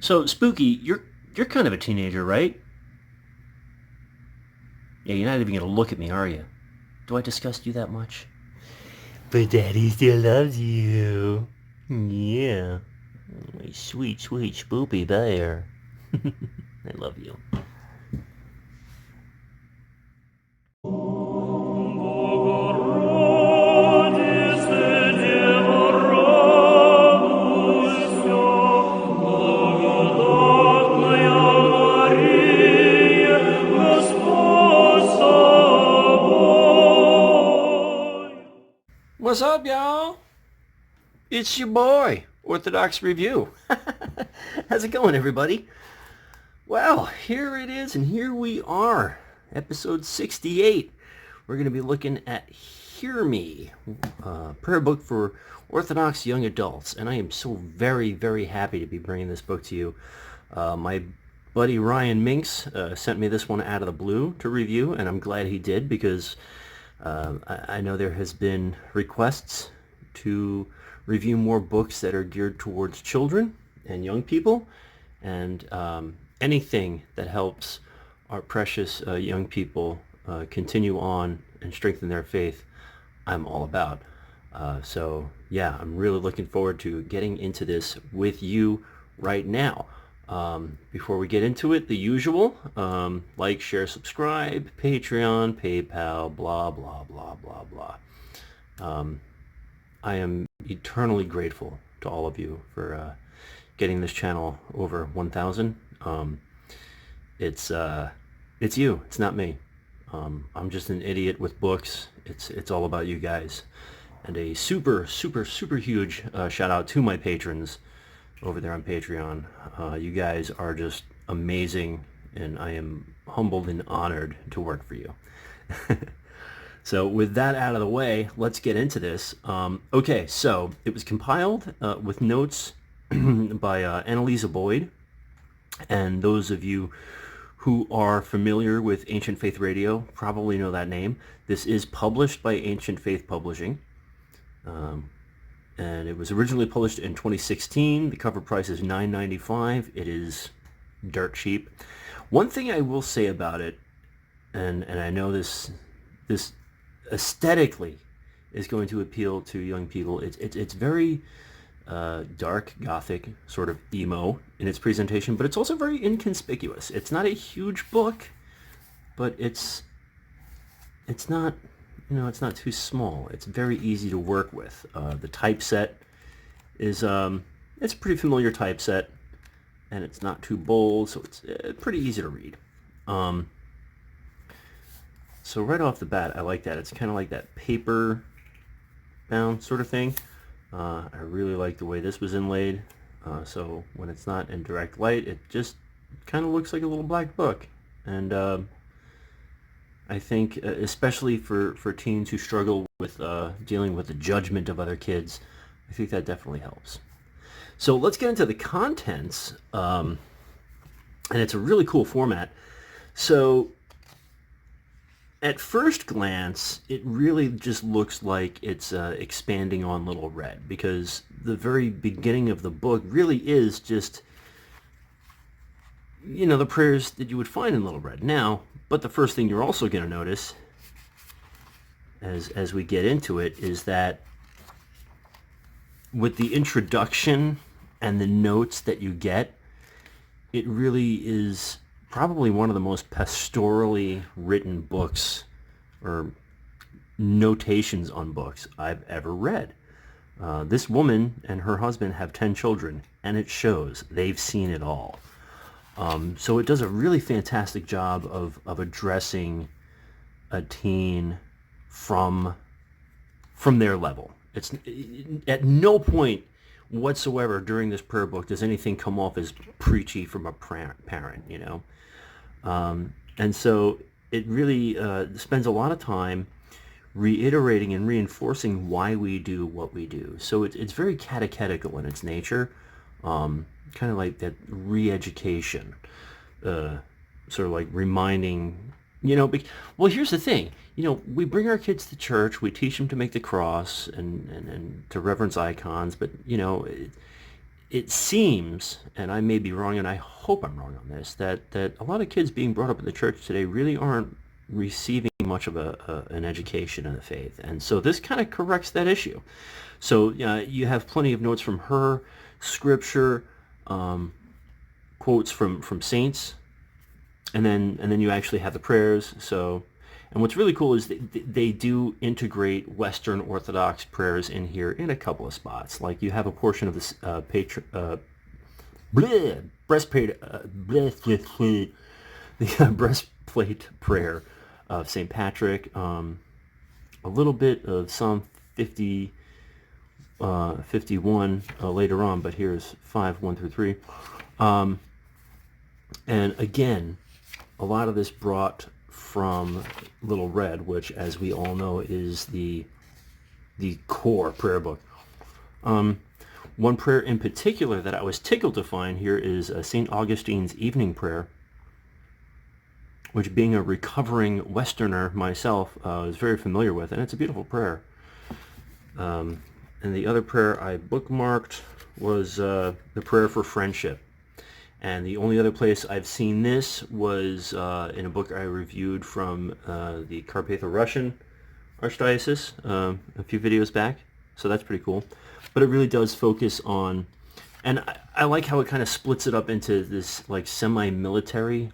So, Spooky, you're kind of a teenager, right? Yeah, you're not even gonna look at me, are you? Do I disgust you that much? But Daddy still loves you. Yeah. My sweet, sweet spoopy bear. I love you. What's up, y'all? It's your boy, Orthodox Review. How's it going, everybody? Well, here it is, and here we are, episode 68. We're going to be looking at Hear Me, prayer book for Orthodox young adults, and I am so very, very happy to be bringing this book to you. My buddy Ryan Minks sent me this one out of the blue to review, and I'm glad he did because I know there has been requests to review more books that are geared towards children and young people, and anything that helps our precious young people continue on and strengthen their faith, I'm all about. So yeah, I'm really looking forward to getting into this with you right now. Before we get into it, the usual, like, share, subscribe, Patreon, PayPal, blah, blah, blah, blah, blah. I am eternally grateful to all of you for getting this channel over 1,000. It's you. It's not me. I'm just an idiot with books. It's all about you guys. And a super, super, super huge shout out to my patrons over there on Patreon. You guys are just amazing, and I am humbled and honored to work for you. So with that out of the way, let's get into this. Okay, so it was compiled with notes by Annalisa Boyd, and those of you who are familiar with Ancient Faith Radio probably know that name. This is published by Ancient Faith Publishing. And it was originally published in 2016. The cover price is $9.95. It is dirt cheap. One thing I will say about it, and I know this aesthetically is going to appeal to young people. It's very dark, gothic, sort of emo in its presentation, but it's also very inconspicuous. It's not a huge book, but it's not, it's not too small. It's very easy to work with. The typeset is, it's a pretty familiar typeset, and it's not too bold, so it's pretty easy to read. So right off the bat, I like that. It's kind of like that paper bound sort of thing. I really like the way this was inlaid. So when it's not in direct light, it just kind of looks like a little black book. And I think especially for teens who struggle with dealing with the judgment of other kids, I think that definitely helps. So let's get into the contents. And it's a really cool format. So at first glance, it really just looks like it's expanding on Little Red, because the very beginning of the book really is just, the prayers that you would find in Little Red. Now, but the first thing you're also going to notice as we get into it is that with the introduction and the notes that you get, it really is probably one of the most pastorally written books or notations on books I've ever read. This woman and her husband have 10 children, and it shows. They've seen it all. So it does a really fantastic job of addressing a teen from their level. It's at no point whatsoever during this prayer book does anything come off as preachy from a parent, and so it really spends a lot of time reiterating and reinforcing why we do what we do. So it's very catechetical in its nature, kind of like that re-education, sort of like reminding, well, here's the thing, we bring our kids to church, we teach them to make the cross and to reverence icons, but, it seems, and I may be wrong, and I hope I'm wrong on this, that a lot of kids being brought up in the church today really aren't receiving much of an education in the faith. And so this kind of corrects that issue. So you have plenty of notes from her, scripture, quotes from saints, and then you actually have the prayers. So, and what's really cool is they do integrate Western Orthodox prayers in here in a couple of spots. Like you have a portion of this breastplate the breastplate prayer of St. Patrick, a little bit of Psalm 51 later on, but here's 5, 1 through 3. And again, a lot of this brought from Little Red, which, as we all know, is the core prayer book. One prayer in particular that I was tickled to find here is St. Augustine's evening prayer, which, being a recovering Westerner myself, is very familiar with, and it's a beautiful prayer. And the other prayer I bookmarked was the prayer for friendship. And the only other place I've seen this was in a book I reviewed from the Carpatho-Russian Archdiocese a few videos back. So that's pretty cool. But it really does focus on, and I like how it kind of splits it up into this like semi-military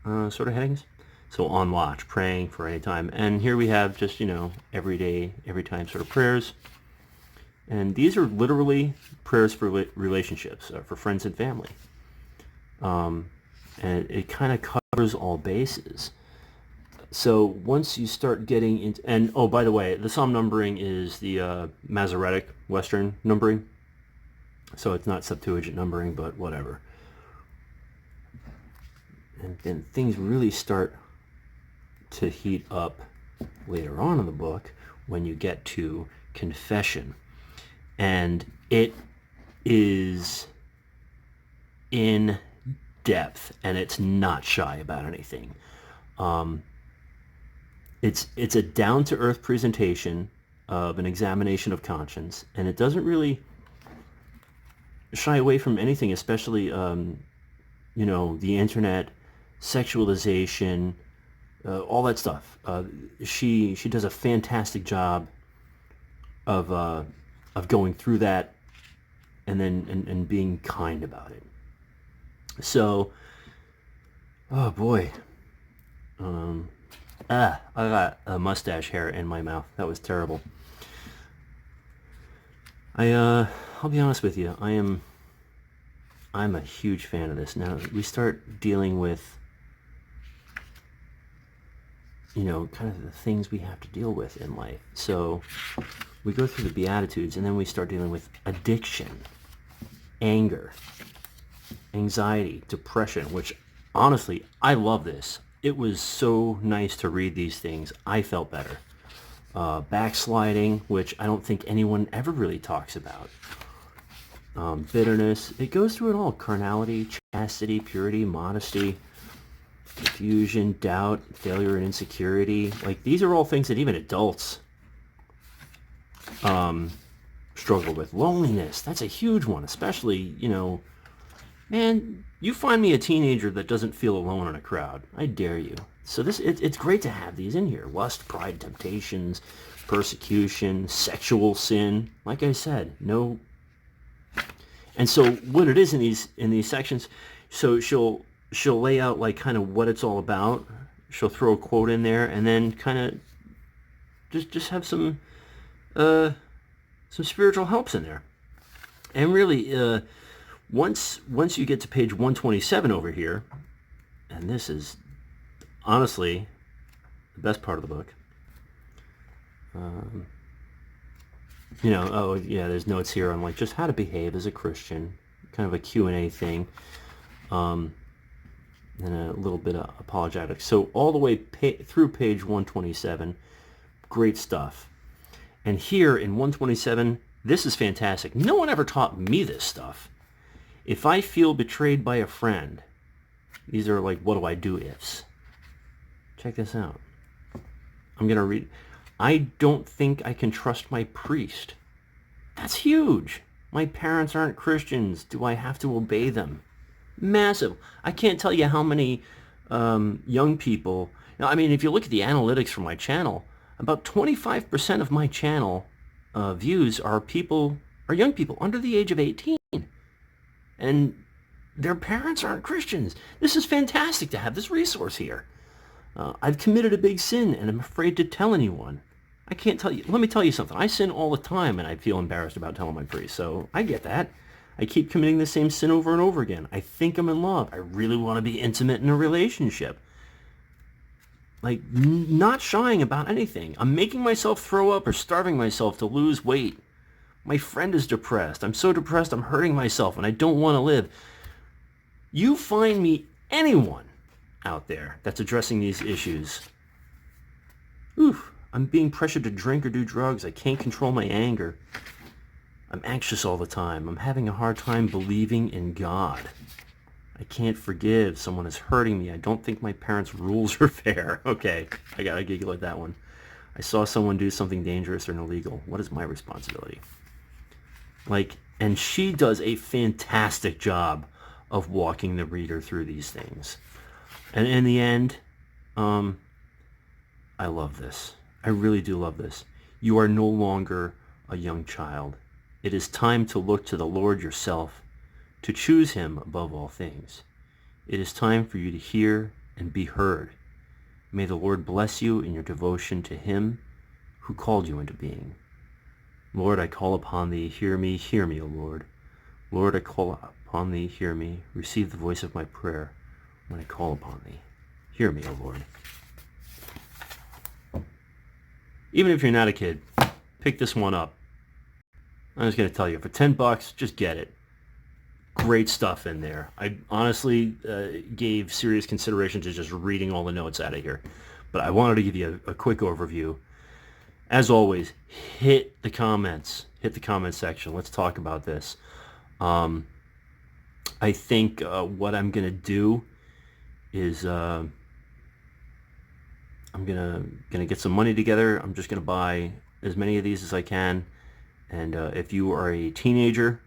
sort of headings. So on watch, praying for any time. And here we have just, every day, every time sort of prayers. And these are literally prayers for relationships, for friends and family. And it kind of covers all bases. So once you start getting into, and oh, by the way, the psalm numbering is the Masoretic Western numbering. So it's not Septuagint numbering, but whatever. And then things really start to heat up later on in the book when you get to confession. And it is in depth, and it's not shy about anything. It's a down-to-earth presentation of an examination of conscience, and it doesn't really shy away from anything, especially the internet, sexualization, all that stuff. She does a fantastic job of going through that, and then and being kind about it. So, oh boy, I got a mustache hair in my mouth. That was terrible. I'll be honest with you. I'm a huge fan of this. Now we start dealing with, kind of the things we have to deal with in life. So we go through the Beatitudes, and then we start dealing with addiction, anger, anxiety, depression, which honestly, I love this. It was so nice to read these things. I felt better. Backsliding, which I don't think anyone ever really talks about. Bitterness. It goes through it all. Carnality, chastity, purity, modesty, confusion, doubt, failure, and insecurity. Like, these are all things that even adults struggle with. Loneliness. That's a huge one, especially, man, you find me a teenager that doesn't feel alone in a crowd. I dare you. So it's great to have these in here. Lust, pride, temptations, persecution, sexual sin. Like I said, no. And so what it is in these sections, so she'll lay out like kind of what it's all about. She'll throw a quote in there, and then kind of just have some spiritual helps in there. And really, once you get to page 127 over here, and this is honestly the best part of the book. Oh yeah, there's notes here on like just how to behave as a Christian, kind of a Q&A thing, and a little bit of apologetics. So all the way through page 127, great stuff. And here in 127, this is fantastic. No one ever taught me this stuff. If I feel betrayed by a friend, these are like, what do I do ifs? Check this out. I'm going to read. I don't think I can trust my priest. That's huge. My parents aren't Christians. Do I have to obey them? Massive. I can't tell you how many young people... Now, I mean, if you look at the analytics for my channel, about 25% of my channel views are young people under the age of 18. And their parents aren't Christians. This is fantastic to have this resource here. I've committed a big sin, and I'm afraid to tell anyone. I can't tell you. Let me tell you something. I sin all the time, and I feel embarrassed about telling my priest. So I get that. I keep committing the same sin over and over again. I think I'm in love. I really want to be intimate in a relationship. Like, not shying about anything. I'm making myself throw up or starving myself to lose weight. My friend is depressed. I'm so depressed I'm hurting myself, and I don't want to live. You find me anyone out there that's addressing these issues. Oof, I'm being pressured to drink or do drugs. I can't control my anger. I'm anxious all the time. I'm having a hard time believing in God. I can't forgive. Someone is hurting me. I don't think my parents' rules are fair. Okay, I gotta giggle at that one. I saw someone do something dangerous or illegal. What is my responsibility? Like, and she does a fantastic job of walking the reader through these things. And in the end, I love this. I really do love this. You are no longer a young child. It is time to look to the Lord yourself, to choose him above all things. It is time for you to hear and be heard. May the Lord bless you in your devotion to him who called you into being. Lord, I call upon thee. Hear me, O Lord. Lord, I call upon thee. Hear me. Receive the voice of my prayer when I call upon thee. Hear me, O Lord. Even if you're not a kid, pick this one up. I'm just going to tell you, for $10, just get it. Great stuff in there. I honestly gave serious consideration to just reading all the notes out of here. But I wanted to give you a quick overview. As always, hit the comments. Hit the comment section. Let's talk about this. I think what I'm going to do is I'm gonna get some money together. I'm just going to buy as many of these as I can. And if you are a teenager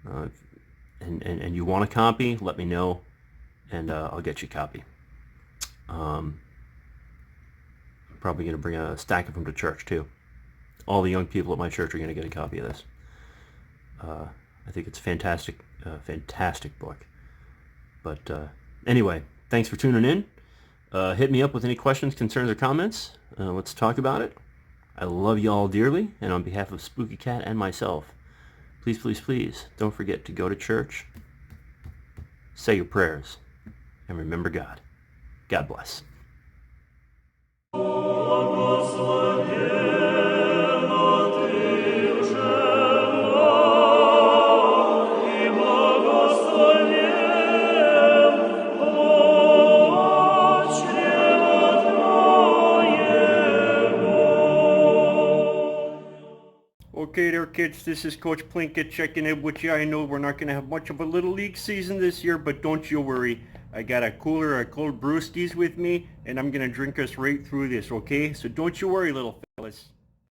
and you want a copy, let me know, and I'll get you a copy. I'm probably going to bring a stack of them to church too. All the young people at my church are going to get a copy of this. I think it's a fantastic book. But anyway, thanks for tuning in. Hit me up with any questions, concerns, or comments. Let's talk about it. I love you all dearly, and on behalf of Spooky Cat and myself, please don't forget to go to church, say your prayers, and remember God. God bless. Okay there, kids, this is Coach Plinkett checking in with you. I know we're not going to have much of a Little League season this year, but don't you worry. I got a cooler of cold brewskis with me, and I'm going to drink us right through this, okay? So don't you worry, little fellas.